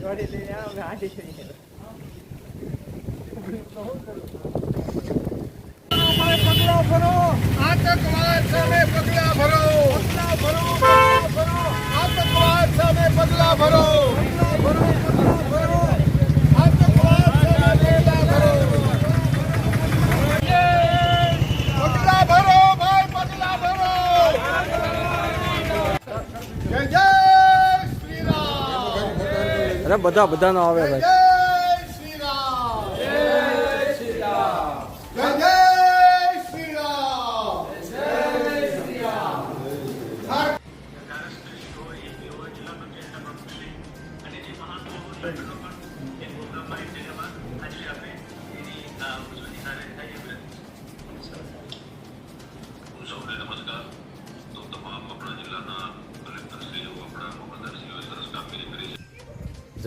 પગલા ભરો, આતંકવાદ સામે પગલા ભરો, આતંકવાદ સામે પગલા ભરો, આતંકવાદ સામે પગલા ભરો, પગલા ભરો ભાઈ, પગલા ભરો. જય જય શ્રી રામ. અરે બધાનો આવે ભાઈ. જય શ્રી રામ. જય શ્રી રામ. જય જય શ્રી રામ. જય શ્રી રામ.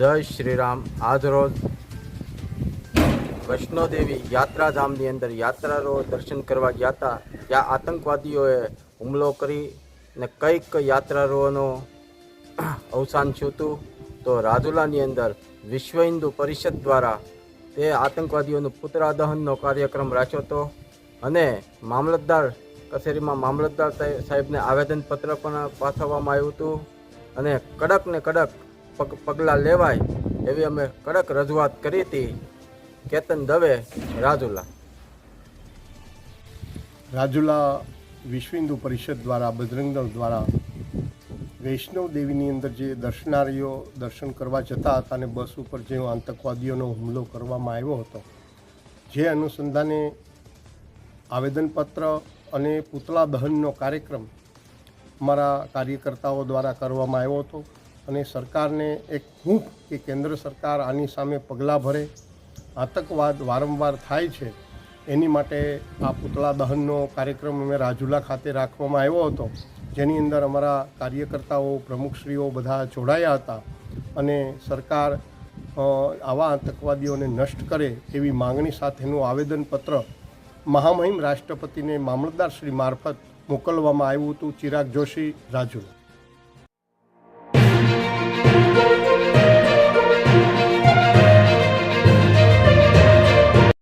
જય શ્રી રામ. આજ રોજ વૈષ્ણોદેવી યાત્રાધામની અંદર યાત્રાળુઓ દર્શન કરવા ગયા હતા. ત્યાં આતંકવાદીઓએ હુમલો કરી ને કંઈક યાત્રાળુઓનો અવસાન થયું હતું. તો રાજુલાની અંદર વિશ્વ હિન્દુ પરિષદ દ્વારા તે આતંકવાદીઓનું પુતળા દહનનો કાર્યક્રમ રાખ્યો હતો અને મામલતદાર કચેરીમાં મામલતદાર સાહેબને આવેદનપત્ર પણ પાઠવવામાં આવ્યું હતું અને કડક ને કડક પગલાં લેવાય એવી અમે કડક રજૂઆત કરી હતી. કેતન દવે, રાજુલા. રાજુલા વિશ્વ હિન્દુ પરિષદ દ્વારા બજરંગ દળ દ્વારા વૈષ્ણવ દેવીની અંદર જે દર્શનારીઓ દર્શન કરવા જતા હતા અને બસ ઉપર જે આતંકવાદીઓનો હુમલો કરવામાં આવ્યો હતો, જે અનુસંધાને આવેદનપત્ર અને પુતળા દહનનો કાર્યક્રમ અમારા કાર્યકર્તાઓ દ્વારા કરવામાં આવ્યો હતો અને સરકારને એક હૂંફ કે કેન્દ્ર સરકાર આની સામે પગલાં ભરે. આતંકવાદ વારંવાર થાય છે એની માટે આ પુતળા દહનનો કાર્યક્રમ અમે રાજુલા ખાતે રાખવામાં આવ્યો હતો, જેની અંદર અમારા કાર્યકર્તાઓ પ્રમુખશ્રીઓ બધા જોડાયા હતા અને સરકાર આવા આતંકવાદીઓને નષ્ટ કરે એવી માંગણી સાથેનું આવેદનપત્ર મહામહિમ રાષ્ટ્રપતિને મામલતદારશ્રી મારફત મોકલવામાં આવ્યું હતું. ચિરાગ જોશી, રાજુલા.